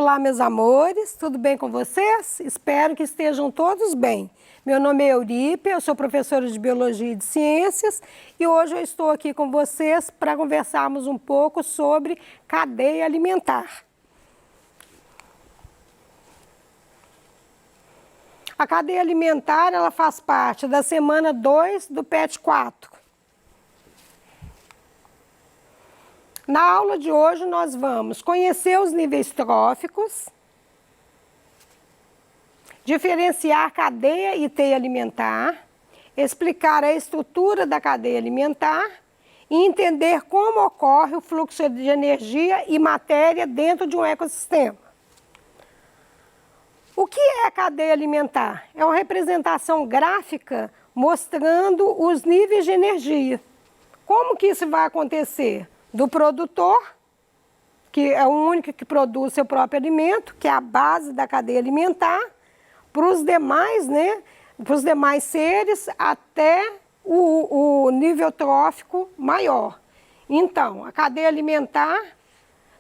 Olá, meus amores, tudo bem com vocês? Espero que estejam todos bem. Meu nome é Eurípia, eu sou professora de Biologia e de Ciências e hoje eu estou aqui com vocês para conversarmos um pouco sobre cadeia alimentar. A cadeia alimentar, ela faz parte da semana 2 do PET 4. Na aula de hoje nós vamos conhecer os níveis tróficos, diferenciar cadeia e teia alimentar, explicar a estrutura da cadeia alimentar e entender como ocorre o fluxo de energia e matéria dentro de um ecossistema. O que é a cadeia alimentar? É uma representação gráfica mostrando os níveis de energia. Como que isso vai acontecer? Do produtor, que é o único que produz seu próprio alimento, que é a base da cadeia alimentar, para os demais, para os demais seres, até o nível trófico maior. Então, a cadeia alimentar,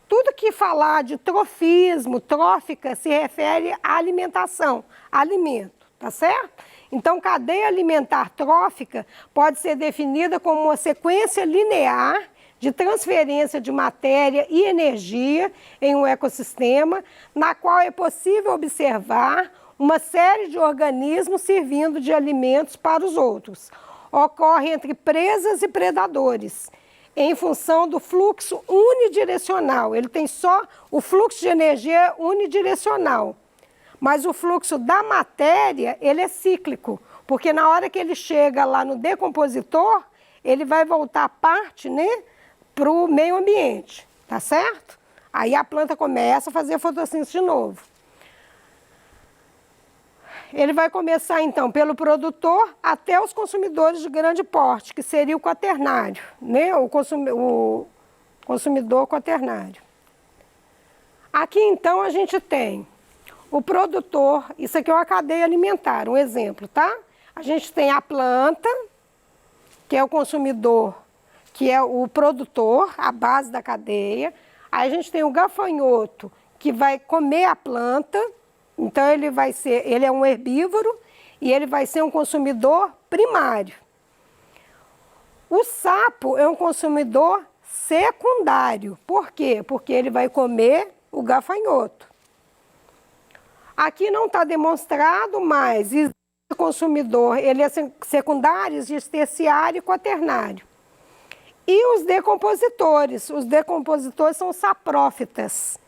tudo que falar de trofismo, trófica, se refere à alimentação, alimento, tá certo? Então, cadeia alimentar trófica pode ser definida como uma sequência linear de transferência de matéria e energia em um ecossistema, na qual é possível observar uma série de organismos servindo de alimentos para os outros. Ocorre entre presas e predadores, em função do fluxo unidirecional. Ele tem só o fluxo de energia unidirecional, mas o fluxo da matéria, ele é cíclico, porque na hora que ele chega lá no decompositor, ele vai voltar parte, para o meio ambiente, tá certo? Aí a planta começa a fazer fotossíntese de novo. Ele vai começar, então, pelo produtor até os consumidores de grande porte, que seria o quaternário, o consumidor quaternário. Aqui, então, a gente tem o produtor, isso aqui é uma cadeia alimentar, um exemplo, tá? A gente tem a planta, que é o consumidor, que é o produtor, a base da cadeia. Aí a gente tem o gafanhoto, que vai comer a planta, então ele é um herbívoro e ele vai ser um consumidor primário. O sapo é um consumidor secundário. Por quê? Porque ele vai comer o gafanhoto. Aqui não está demonstrado, mas existe consumidor, ele é secundário, existe terciário e quaternário. E os decompositores são saprófitas,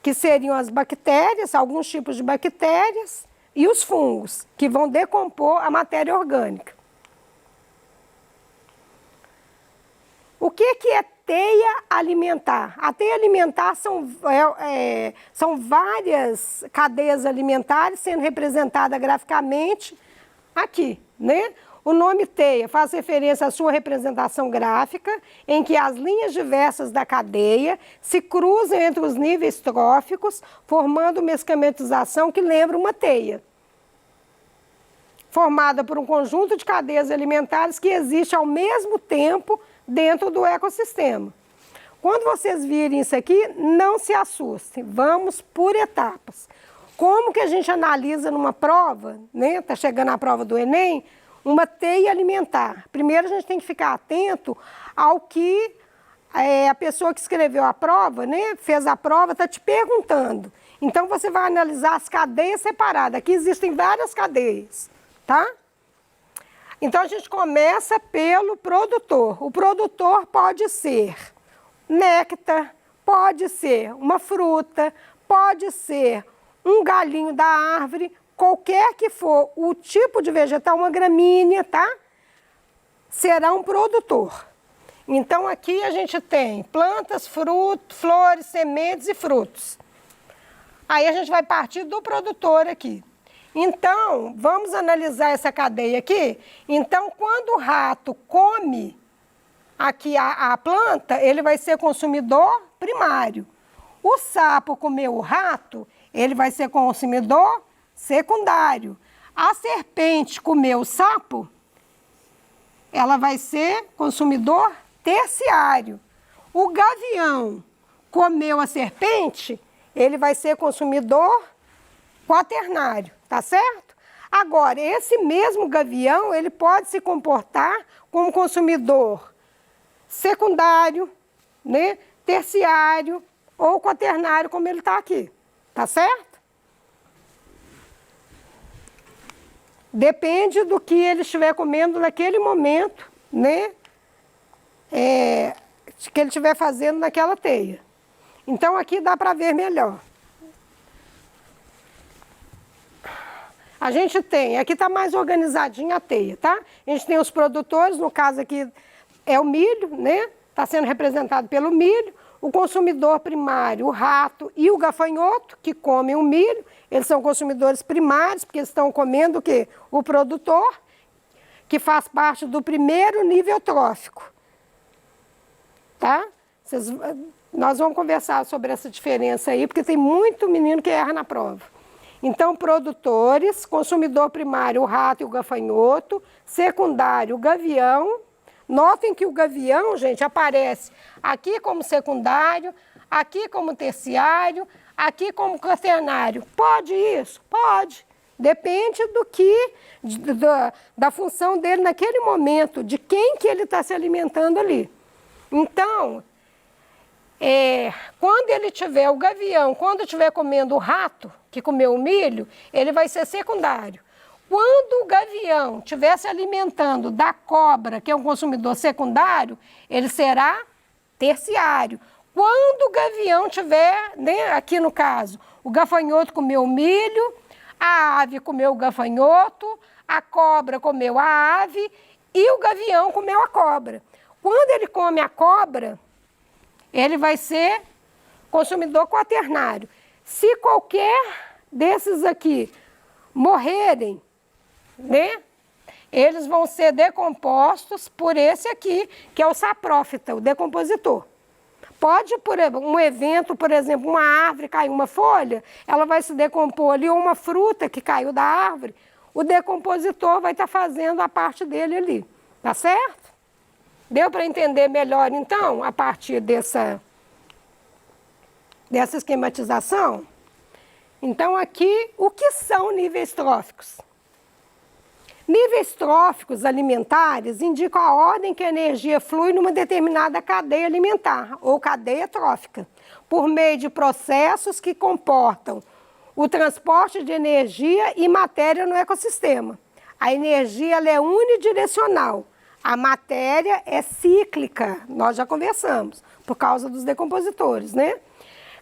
que seriam as bactérias, alguns tipos de bactérias, e os fungos, que vão decompor a matéria orgânica. O que é teia alimentar? A teia alimentar são várias cadeias alimentares sendo representadas graficamente aqui, O nome teia faz referência à sua representação gráfica, em que as linhas diversas da cadeia se cruzam entre os níveis tróficos, formando uma esquematização que lembra uma teia, formada por um conjunto de cadeias alimentares que existe ao mesmo tempo dentro do ecossistema. Quando vocês virem isso aqui, não se assustem, vamos por etapas. Como que a gente analisa numa prova, Tá chegando a prova do Enem, uma teia alimentar? Primeiro a gente tem que ficar atento ao que a pessoa que escreveu a prova, fez a prova, está te perguntando. Então você vai analisar as cadeias separadas. Aqui existem várias cadeias, tá? Então a gente começa pelo produtor. O produtor pode ser néctar, pode ser uma fruta, pode ser um galinho da árvore, qualquer que for o tipo de vegetal, uma gramínea, tá? Será um produtor. Então, aqui a gente tem plantas, frutos, flores, sementes e frutos. Aí a gente vai partir do produtor aqui. Então, vamos analisar essa cadeia aqui. Então, quando o rato come aqui a planta, ele vai ser consumidor primário. O sapo comeu o rato, ele vai ser consumidor secundário. A serpente comeu o sapo, ela vai ser consumidor terciário. O gavião comeu a serpente, ele vai ser consumidor quaternário, tá certo? Agora, esse mesmo gavião, ele pode se comportar como consumidor secundário, né, terciário ou quaternário, como ele está aqui, tá certo? Depende do que ele estiver comendo naquele momento, né, que ele estiver fazendo naquela teia. Então, aqui dá para ver melhor. A gente tem, aqui está mais organizadinha a teia, tá? A gente tem os produtores, no caso aqui é o milho, né? Está sendo representado pelo milho. O consumidor primário, o rato e o gafanhoto, que comem o milho, eles são consumidores primários, porque eles estão comendo o quê? O produtor, que faz parte do primeiro nível trófico, tá? Nós vamos conversar sobre essa diferença aí, porque tem muito menino que erra na prova. Então, produtores, consumidor primário, o rato e o gafanhoto, secundário, o gavião. Notem que o gavião, gente, aparece aqui como secundário, aqui como terciário, aqui como quaternário. Pode isso? Pode. Depende da função dele naquele momento, de quem que ele está se alimentando ali. Então, quando ele tiver o gavião, quando estiver comendo o rato, que comeu o milho, ele vai ser secundário. Quando o gavião estiver se alimentando da cobra, que é um consumidor secundário, ele será terciário. Quando o gavião tiver, né, aqui no caso, o gafanhoto comeu o milho, a ave comeu o gafanhoto, a cobra comeu a ave e o gavião comeu a cobra. Quando ele come a cobra, ele vai ser consumidor quaternário. Se qualquer desses aqui morrerem, né, eles vão ser decompostos por esse aqui, que é o saprófita, o decompositor. Pode, por um evento, por exemplo, uma árvore caiu uma folha, ela vai se decompor ali, ou uma fruta que caiu da árvore, o decompositor vai estar fazendo a parte dele ali, tá certo? Deu para entender melhor, então, a partir dessa esquematização? Então, aqui, o que são níveis tróficos? Níveis tróficos alimentares indicam a ordem que a energia flui numa determinada cadeia alimentar, ou cadeia trófica, por meio de processos que comportam o transporte de energia e matéria no ecossistema. A energia ela é unidirecional, a matéria é cíclica, nós já conversamos, por causa dos decompositores, né?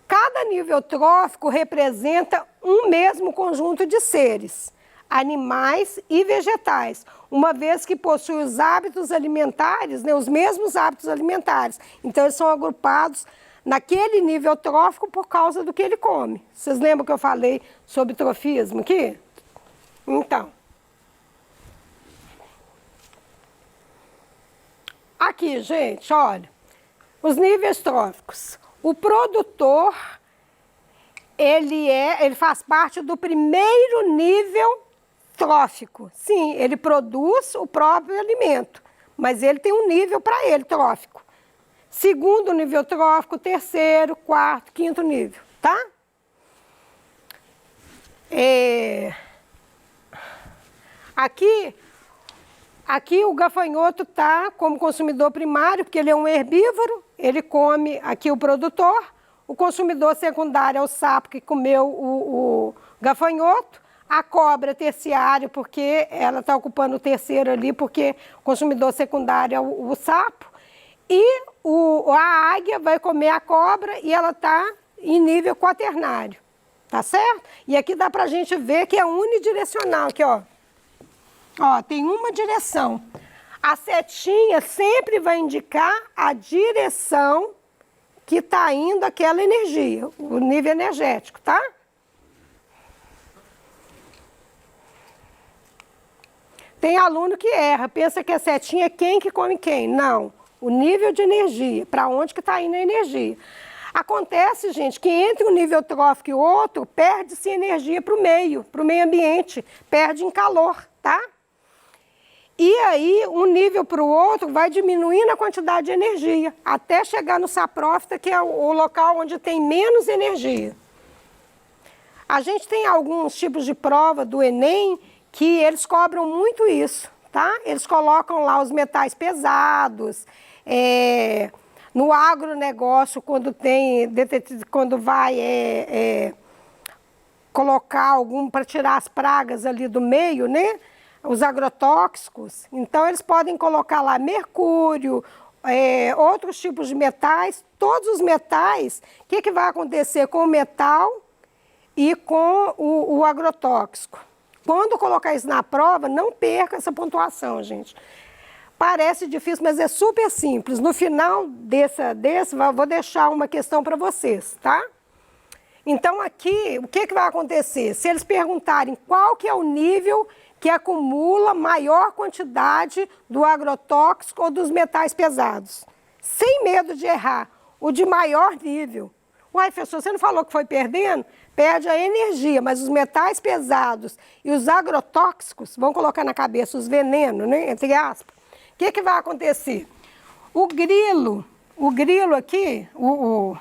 Cada nível trófico representa um mesmo conjunto de seres, animais e vegetais, uma vez que possui os hábitos alimentares, né, os mesmos hábitos alimentares. Então, eles são agrupados naquele nível trófico por causa do que ele come. Vocês lembram que eu falei sobre trofismo aqui? Então. Aqui, gente, olha, os níveis tróficos. O produtor, ele faz parte do primeiro nível trófico. Sim, ele produz o próprio alimento, mas ele tem um nível para ele, trófico. Segundo nível trófico, terceiro, quarto, quinto nível, tá? Aqui o gafanhoto está como consumidor primário, porque ele é um herbívoro, ele come aqui o produtor. O consumidor secundário é o sapo que comeu o gafanhoto. A cobra terciária, porque ela está ocupando o terceiro ali, porque o consumidor secundário é o sapo. E a águia vai comer a cobra e ela está em nível quaternário, tá certo? E aqui dá para a gente ver que é unidirecional, aqui, ó. Ó, tem uma direção. A setinha sempre vai indicar a direção que está indo aquela energia, o nível energético, tá? Tem aluno que erra, pensa que a setinha é quem que come quem. Não, o nível de energia, para onde que está indo a energia. Acontece, gente, que entre um nível trófico e outro, perde-se energia para o meio ambiente, perde em calor, tá? E aí, um nível para o outro vai diminuindo a quantidade de energia, até chegar no saprófita, que é o local onde tem menos energia. A gente tem alguns tipos de prova do Enem que eles cobram muito isso, tá? Eles colocam lá os metais pesados, no agronegócio, quando vai colocar algum para tirar as pragas ali do meio, né? Os agrotóxicos. Então, eles podem colocar lá mercúrio, outros tipos de metais, todos os metais. O que vai acontecer com o metal e com o agrotóxico? Quando colocar isso na prova, não perca essa pontuação, gente. Parece difícil, mas é super simples. No final vou deixar uma questão para vocês, tá? Então, aqui, o que vai acontecer? Se eles perguntarem qual que é o nível que acumula maior quantidade do agrotóxico ou dos metais pesados, sem medo de errar, o de maior nível. Uai, professor, você não falou que foi perdendo? Perde a energia, mas os metais pesados e os agrotóxicos, vão colocar na cabeça os venenos, né, entre aspas, o que vai acontecer? O grilo aqui, o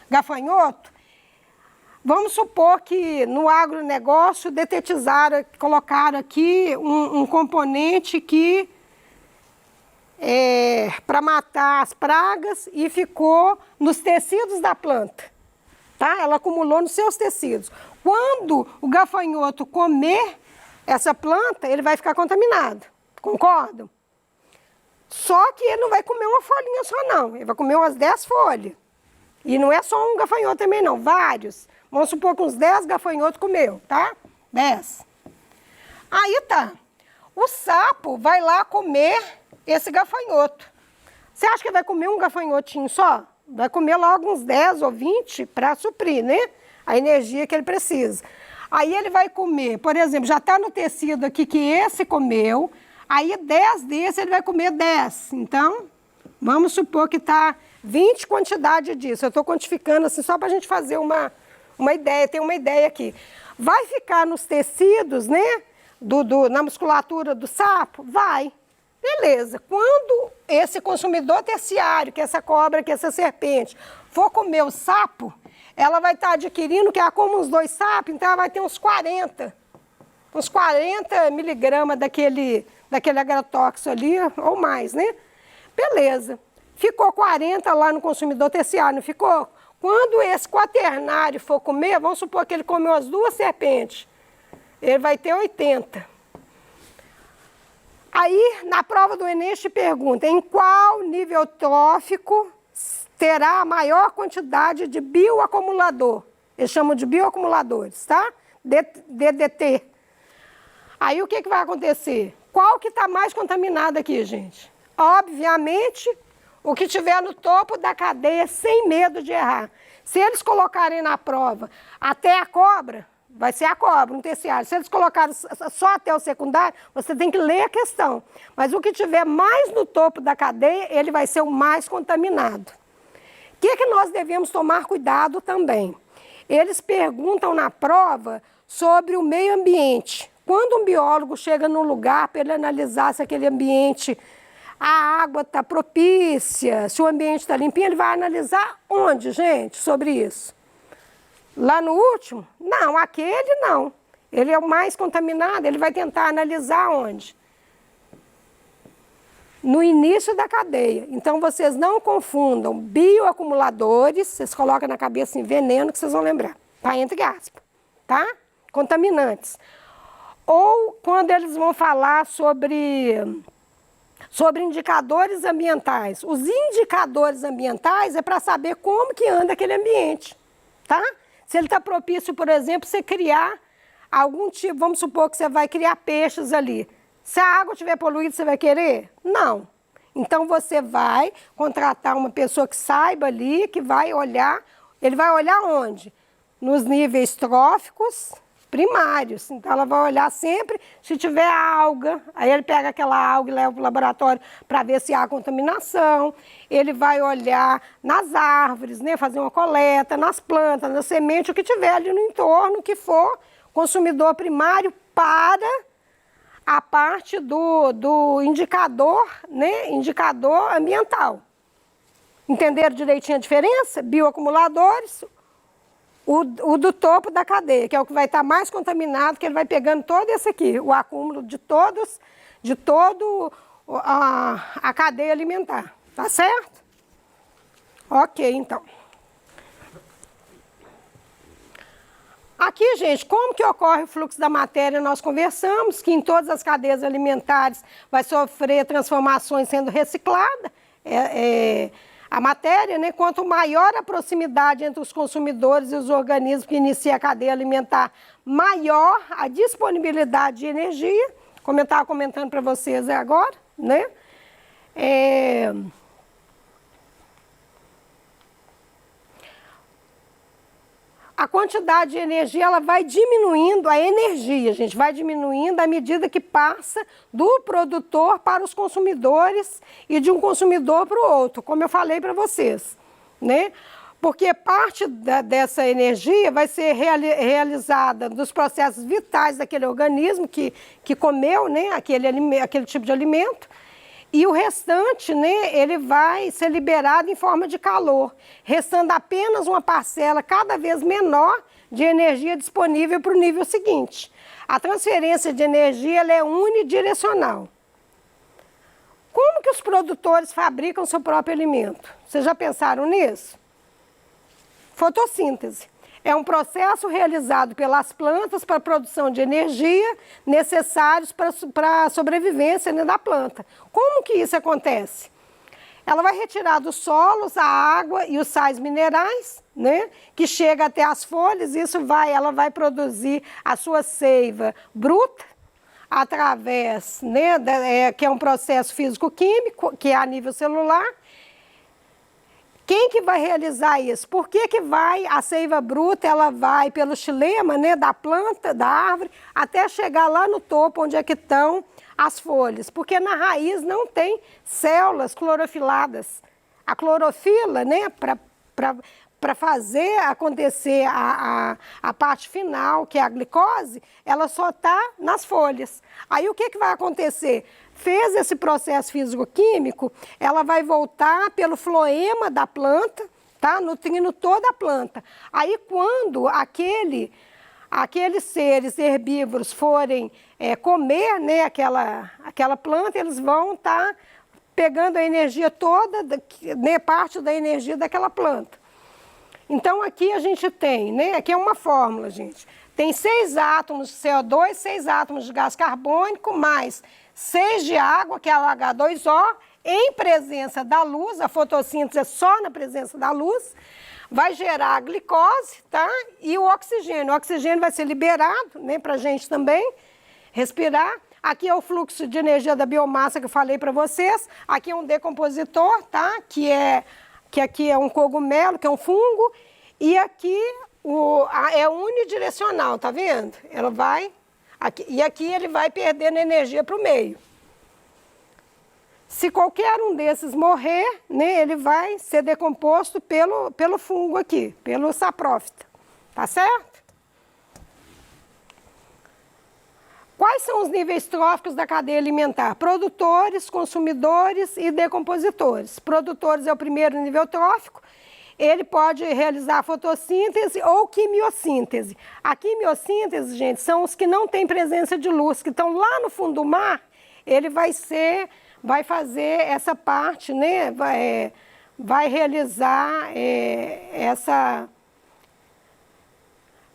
gafanhoto, vamos supor que no agronegócio colocaram aqui um componente que para matar as pragas e ficou nos tecidos da planta, tá? Ela acumulou nos seus tecidos. Quando o gafanhoto comer essa planta, ele vai ficar contaminado, concordam? Só que ele não vai comer uma folhinha só não, ele vai comer umas 10 folhas. E não é só um gafanhoto também não, vários. Vamos supor que uns 10 gafanhotos comeu, tá? 10. Aí tá, o sapo vai lá comer esse gafanhoto. Você acha que vai comer um gafanhotinho só? Vai comer logo uns 10 ou 20 para suprir, né? A energia que ele precisa. Aí ele vai comer, por exemplo, já está no tecido aqui que esse comeu, aí 10 desse ele vai comer 10. Então, vamos supor que está 20 quantidade disso. Eu estou quantificando assim só para a gente fazer uma ideia, tem uma ideia aqui. Vai ficar nos tecidos, né? Na musculatura do sapo? Vai. Beleza. Quando esse consumidor terciário, que é essa cobra, que é essa serpente, for comer o sapo, ela vai estar adquirindo, que ela come uns 2 sapos, então ela vai ter uns 40 miligramas daquele agrotóxico ali, ou mais, né? Beleza. Ficou 40 lá no consumidor terciário, não ficou? Quando esse quaternário for comer, vamos supor que ele comeu as 2 serpentes, ele vai ter 80. Aí, na prova do Enem, te pergunta, em qual nível trófico terá a maior quantidade de bioacumulador? Eles chamam de bioacumuladores, tá? DDT. Aí, o que vai acontecer? Qual que está mais contaminado aqui, gente? Obviamente, o que tiver no topo da cadeia, sem medo de errar. Se eles colocarem na prova até a cobra, vai ser a cobra, um terciário. Se eles colocarem só até o secundário, você tem que ler a questão. Mas o que tiver mais no topo da cadeia, ele vai ser o mais contaminado. O que nós devemos tomar cuidado também? Eles perguntam na prova sobre o meio ambiente. Quando um biólogo chega num lugar para ele analisar se aquele ambiente, a água está propícia, se o ambiente está limpinho, ele vai analisar onde, gente, sobre isso? Lá no último? Não, aquele não. Ele é o mais contaminado, ele vai tentar analisar onde? No início da cadeia. Então, vocês não confundam bioacumuladores, vocês colocam na cabeça em veneno, que vocês vão lembrar, tá? Entre aspas, tá? Contaminantes. Ou quando eles vão falar sobre indicadores ambientais. Os indicadores ambientais é para saber como que anda aquele ambiente, tá? Se ele está propício, por exemplo, você criar algum tipo, vamos supor que você vai criar peixes ali. Se a água estiver poluída, você vai querer? Não. Então, você vai contratar uma pessoa que saiba ali, que vai olhar. Ele vai olhar onde? Nos níveis tróficos primários. Então, ela vai olhar sempre se tiver alga. Aí, ele pega aquela alga e leva para o laboratório para ver se há contaminação. Ele vai olhar nas árvores, né, fazer uma coleta, nas plantas, na semente, o que tiver ali no entorno, que for consumidor primário para a parte do indicador, né, indicador ambiental. Entenderam direitinho a diferença? Bioacumuladores, o do topo da cadeia, que é o que vai estar mais contaminado, que ele vai pegando todo esse aqui, o acúmulo de todo a cadeia alimentar, tá certo? Ok, então. Aqui, gente, como que ocorre o fluxo da matéria? Nós conversamos que em todas as cadeias alimentares vai sofrer transformações sendo reciclada a matéria, né? Quanto maior a proximidade entre os consumidores e os organismos que iniciam a cadeia alimentar, maior a disponibilidade de energia, como eu estava comentando para vocês agora, né? A quantidade de energia, ela vai diminuindo, a energia, gente, vai diminuindo à medida que passa do produtor para os consumidores e de um consumidor para o outro, como eu falei para vocês, né? Porque parte dessa energia vai ser realizada dos processos vitais daquele organismo que comeu, né, aquele tipo de alimento. E o restante, né, ele vai ser liberado em forma de calor, restando apenas uma parcela cada vez menor de energia disponível para o nível seguinte. A transferência de energia ela é unidirecional. Como que os produtores fabricam seu próprio alimento? Vocês já pensaram nisso? Fotossíntese. É um processo realizado pelas plantas para a produção de energia necessários para a sobrevivência, né, da planta. Como que isso acontece? Ela vai retirar dos solos a água e os sais minerais, né, que chega até as folhas, ela vai produzir a sua seiva bruta, através, né, que é um processo físico-químico, que é a nível celular. Quem que vai realizar isso? Por que a seiva bruta, ela vai pelo xilema, né, da planta, da árvore, até chegar lá no topo, onde é que estão as folhas? Porque na raiz não tem células clorofiladas. A clorofila, né, para fazer acontecer a parte final, que é a glicose, ela só está nas folhas. Aí o que vai acontecer? Fez esse processo físico-químico, ela vai voltar pelo floema da planta, tá? Nutrindo toda a planta. Aí quando aqueles seres herbívoros forem comer, né, aquela planta, eles vão estar pegando a energia toda, né, parte da energia daquela planta. Então aqui a gente tem, né, aqui é uma fórmula, gente. Tem 6 átomos de CO2, 6 átomos de gás carbônico, mais 6 de água, que é o H2O, em presença da luz, a fotossíntese é só na presença da luz, vai gerar a glicose, tá? E o oxigênio. O oxigênio vai ser liberado, né, para a gente também respirar. Aqui é o fluxo de energia da biomassa que eu falei para vocês. Aqui é um decompositor, tá? Que aqui é um cogumelo, que é um fungo. E aqui é unidirecional, tá vendo? Ela vai... e aqui ele vai perdendo energia para o meio. Se qualquer um desses morrer, né, ele vai ser decomposto pelo fungo aqui, pelo saprófita. Tá certo? Quais são os níveis tróficos da cadeia alimentar? Produtores, consumidores e decompositores. Produtores é o primeiro nível trófico. Ele pode realizar fotossíntese ou quimiossíntese. A quimiossíntese, gente, são os que não têm presença de luz, que estão lá no fundo do mar. Ele vai fazer essa parte, né? Vai realizar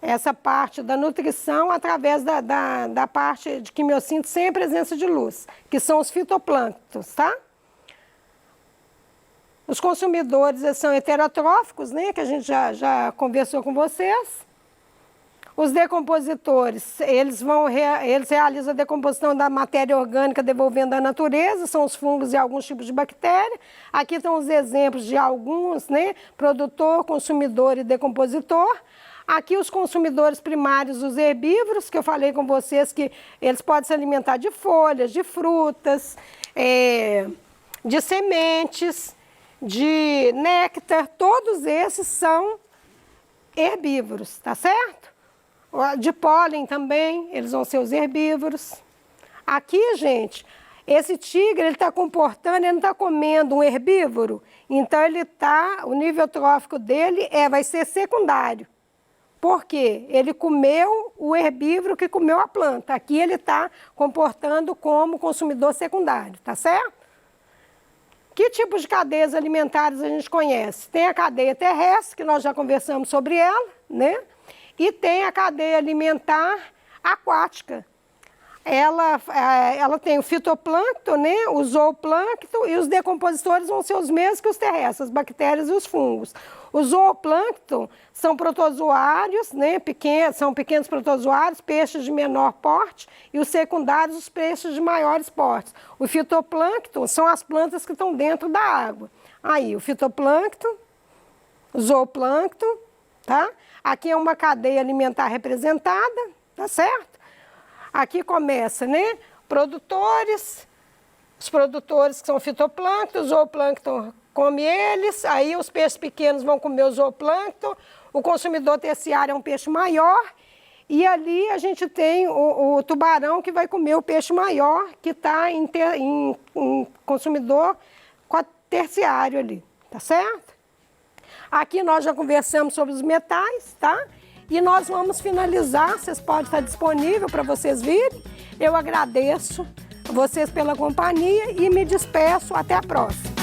essa parte da nutrição através da parte de quimiossíntese sem a presença de luz, que são os fitoplânctons, tá? Os consumidores são heterotróficos, né, que a gente já conversou com vocês. Os decompositores, eles realizam a decomposição da matéria orgânica devolvendo à natureza, são os fungos e alguns tipos de bactéria. Aqui estão os exemplos de alguns, né, produtor, consumidor e decompositor. Aqui os consumidores primários, os herbívoros, que eu falei com vocês que eles podem se alimentar de folhas, de frutas, de sementes, de néctar, todos esses são herbívoros, tá certo? De pólen também, eles vão ser os herbívoros. Aqui, gente, esse tigre, ele está comportando, ele não está comendo um herbívoro, então o nível trófico dele vai ser secundário. porque ele comeu o herbívoro que comeu a planta. Aqui ele está comportando como consumidor secundário, tá certo? Que tipos de cadeias alimentares a gente conhece? Tem a cadeia terrestre, que nós já conversamos sobre ela, né? E tem a cadeia alimentar aquática. Ela tem o fitoplâncton, né? O zooplâncton, e os decompositores vão ser os mesmos que os terrestres, as bactérias e os fungos. Os zooplâncton são protozoários, né? São pequenos protozoários, peixes de menor porte, e os secundários, os peixes de maiores portes. O fitoplâncton são as plantas que estão dentro da água. Aí, o fitoplâncton, o zooplâncton, tá? Aqui é uma cadeia alimentar representada, tá certo? Aqui começa, né? Produtores, os produtores que são fitoplâncton, o zooplâncton come eles, aí os peixes pequenos vão comer o zooplâncton, o consumidor terciário é um peixe maior, e ali a gente tem o tubarão que vai comer o peixe maior, que está em consumidor terciário ali, tá certo? Aqui nós já conversamos sobre os metais, tá? E nós vamos finalizar, vocês podem estar disponível para vocês virem. Eu agradeço vocês pela companhia e me despeço. Até a próxima.